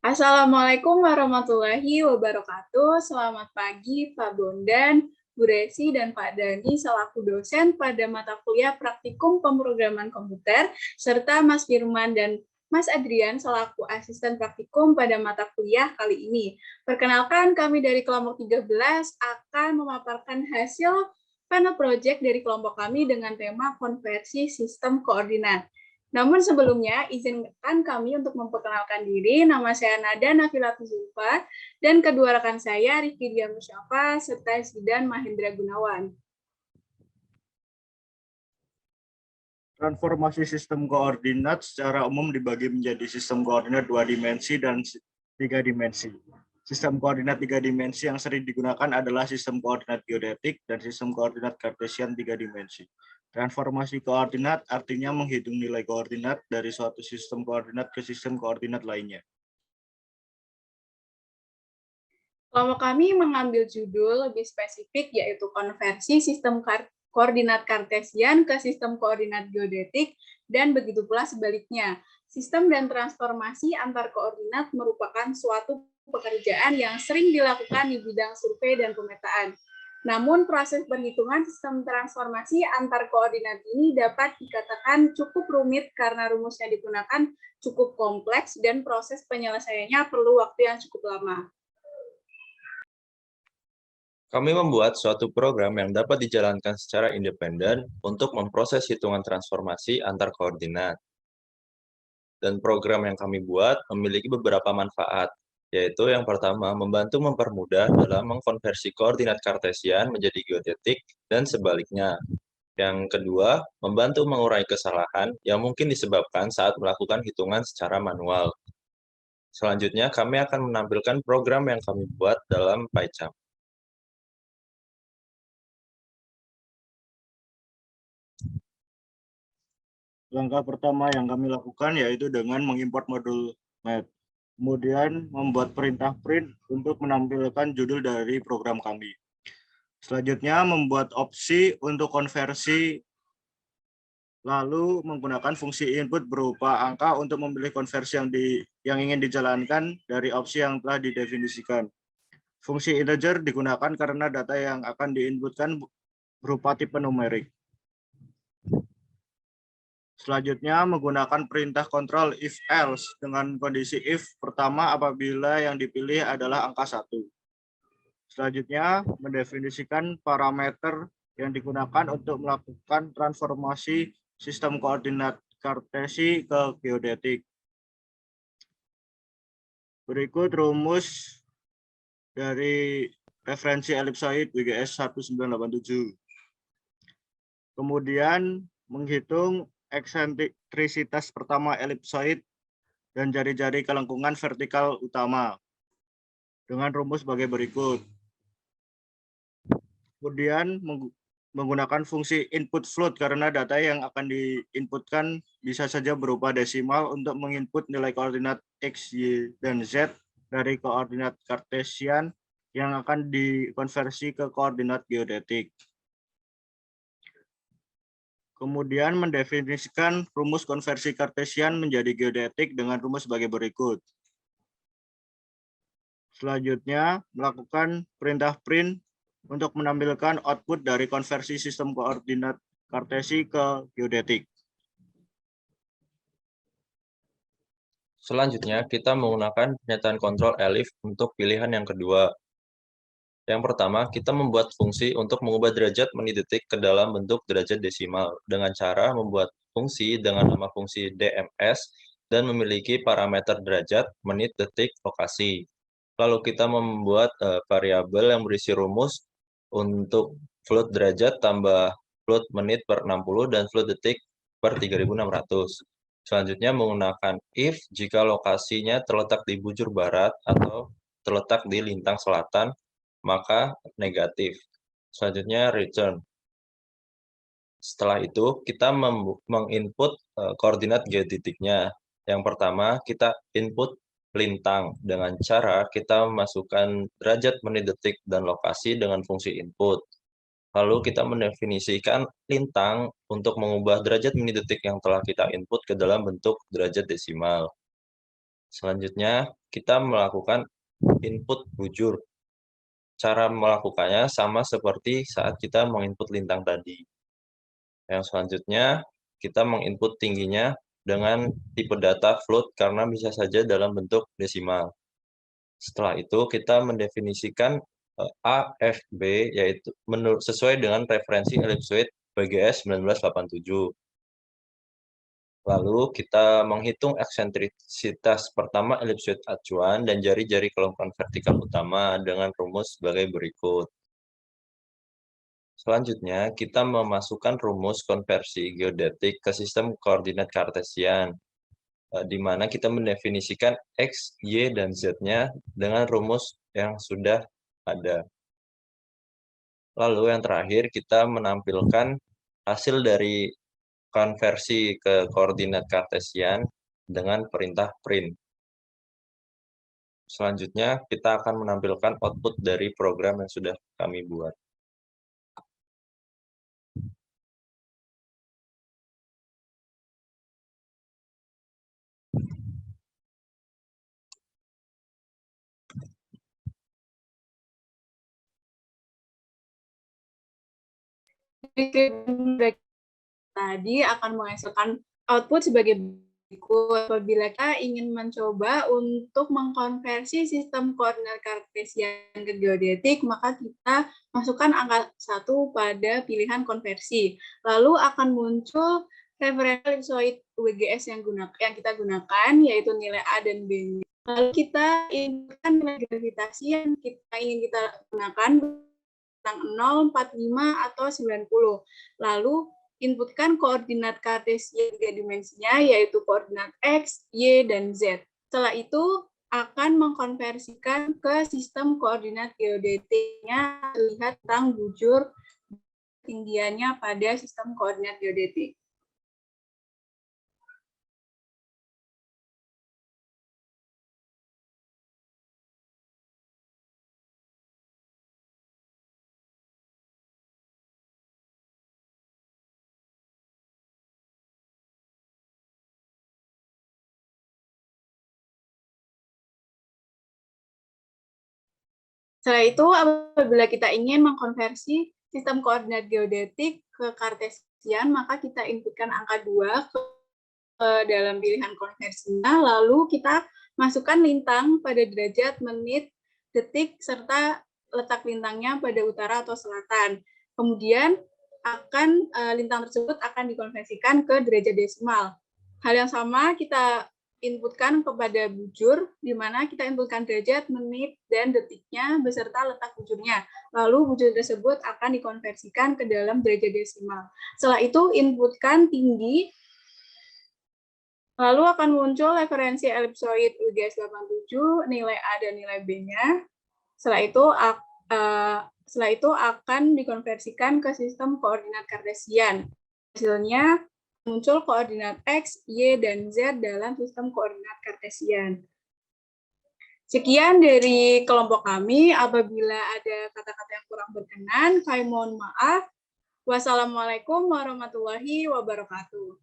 Assalamualaikum warahmatullahi wabarakatuh. Selamat pagi Pak Bondan, Bu Resi, dan Pak Dani selaku dosen pada mata kuliah Praktikum Pemrograman Komputer, serta Mas Firman dan Mas Adrian selaku asisten praktikum pada mata kuliah kali ini. Perkenalkan, kami dari kelompok 13 akan memaparkan hasil panel project dari kelompok kami dengan tema konversi sistem koordinat. Namun sebelumnya, izinkan kami untuk memperkenalkan diri. Nama saya Nada Nafilatul Zulfa, dan kedua rekan saya, Rifki Dia Musyafa, serta Zidan Mahendra Gunawan. Transformasi sistem koordinat secara umum dibagi menjadi sistem koordinat 2 dimensi dan 3 dimensi. Sistem koordinat 3 dimensi yang sering digunakan adalah sistem koordinat geodetik dan sistem koordinat kartesian 3 dimensi. Transformasi koordinat artinya menghitung nilai koordinat dari suatu sistem koordinat ke sistem koordinat lainnya. Kelompok kami mengambil judul lebih spesifik, yaitu konversi sistem koordinat kartesian ke sistem koordinat geodetik, dan begitu pula sebaliknya. Sistem dan transformasi antar koordinat merupakan suatu pekerjaan yang sering dilakukan di bidang survei dan pemetaan. Namun, proses perhitungan sistem transformasi antar koordinat ini dapat dikatakan cukup rumit karena rumusnya digunakan cukup kompleks dan proses penyelesaiannya perlu waktu yang cukup lama. Kami membuat suatu program yang dapat dijalankan secara independen untuk memproses hitungan transformasi antar koordinat. Dan program yang kami buat memiliki beberapa manfaat, yaitu yang pertama, membantu mempermudah dalam mengkonversi koordinat kartesian menjadi geodetik dan sebaliknya. Yang kedua, membantu mengurangi kesalahan yang mungkin disebabkan saat melakukan hitungan secara manual. Selanjutnya, kami akan menampilkan program yang kami buat dalam PyCharm. Langkah pertama yang kami lakukan yaitu dengan mengimport modul Math. Kemudian membuat perintah print untuk menampilkan judul dari program kami. Selanjutnya membuat opsi untuk konversi, lalu menggunakan fungsi input berupa angka untuk memilih konversi yang ingin dijalankan dari opsi yang telah didefinisikan. Fungsi integer digunakan karena data yang akan diinputkan berupa tipe numerik. Selanjutnya menggunakan perintah kontrol if else dengan kondisi if pertama apabila yang dipilih adalah angka 1. Selanjutnya mendefinisikan parameter yang digunakan untuk melakukan transformasi sistem koordinat kartesi ke geodetik. Berikut rumus dari referensi elipsoid WGS 1987. Kemudian menghitung eksentrisitas pertama elipsoid dan jari-jari kelengkungan vertikal utama dengan rumus sebagai berikut. Kemudian menggunakan fungsi input float karena data yang akan diinputkan bisa saja berupa desimal untuk menginput nilai koordinat X, Y, dan Z dari koordinat kartesian yang akan dikonversi ke koordinat geodetik. Kemudian mendefinisikan rumus konversi kartesian menjadi geodetik dengan rumus sebagai berikut. Selanjutnya, melakukan perintah print untuk menampilkan output dari konversi sistem koordinat kartesi ke geodetik. Selanjutnya, kita menggunakan pernyataan kontrol elif untuk pilihan yang kedua. Yang pertama, kita membuat fungsi untuk mengubah derajat menit detik ke dalam bentuk derajat desimal dengan cara membuat fungsi dengan nama fungsi DMS dan memiliki parameter derajat, menit, detik, lokasi. Lalu kita membuat variabel yang berisi rumus untuk float derajat tambah float menit per 60 dan float detik per 3600. Selanjutnya menggunakan if jika lokasinya terletak di bujur barat atau terletak di lintang selatan, maka negatif. Selanjutnya return. Setelah itu kita menginput koordinat geodetiknya. Yang pertama kita input lintang dengan cara kita memasukkan derajat menit detik dan lokasi dengan fungsi input. Lalu kita mendefinisikan lintang untuk mengubah derajat menit detik yang telah kita input ke dalam bentuk derajat desimal. Selanjutnya, kita melakukan input bujur. Cara melakukannya sama seperti saat kita menginput lintang tadi. Yang selanjutnya, kita menginput tingginya dengan tipe data float karena bisa saja dalam bentuk desimal. Setelah itu, kita mendefinisikan A, F, B, yaitu sesuai dengan referensi ellipsoid BGS 1987. Lalu kita menghitung eksentrisitas pertama ellipsoid acuan dan jari-jari kelompokan vertikal utama dengan rumus sebagai berikut. Selanjutnya, kita memasukkan rumus konversi geodetik ke sistem koordinat kartesian, di mana kita mendefinisikan X, Y, dan Z-nya dengan rumus yang sudah ada. Lalu yang terakhir, kita menampilkan hasil dari konversi ke koordinat kartesian dengan perintah print. Selanjutnya, kita akan menampilkan output dari program yang sudah kami buat. Tadi akan menghasilkan output sebagai berikut. Apabila kita ingin mencoba untuk mengkonversi sistem koordinat kartesian ke geodetik, maka kita masukkan angka 1 pada pilihan konversi. Lalu akan muncul referensi ellipsoid WGS yang kita gunakan, yaitu nilai A dan B. Lalu kita inputkan nilai gravitasi yang ingin kita gunakan, 0, 45, atau 90. Lalu inputkan koordinat kartesian 3 dimensinya, yaitu koordinat X, Y, dan Z. Setelah itu akan mengkonversikan ke sistem koordinat geodetiknya, lihat tentang bujur tinggiannya pada sistem koordinat geodetik. Setelah itu, apabila kita ingin mengkonversi sistem koordinat geodetik ke kartesian, maka kita inputkan angka 2 ke dalam pilihan konversinya, lalu kita masukkan lintang pada derajat, menit, detik, serta letak lintangnya pada utara atau selatan. Kemudian lintang tersebut akan dikonversikan ke derajat desimal. Hal yang sama kita inputkan kepada bujur, di mana kita inputkan derajat, menit, dan detiknya beserta letak bujurnya. Lalu bujur tersebut akan dikonversikan ke dalam derajat desimal. Setelah itu inputkan tinggi, lalu akan muncul referensi ellipsoid WGS 87, nilai A dan nilai B-nya. Setelah itu akan dikonversikan ke sistem koordinat kartesian. Hasilnya muncul koordinat X, Y, dan Z dalam sistem koordinat kartesian. Sekian dari kelompok kami. Apabila ada kata-kata yang kurang berkenan, kami mohon maaf. Wassalamualaikum warahmatullahi wabarakatuh.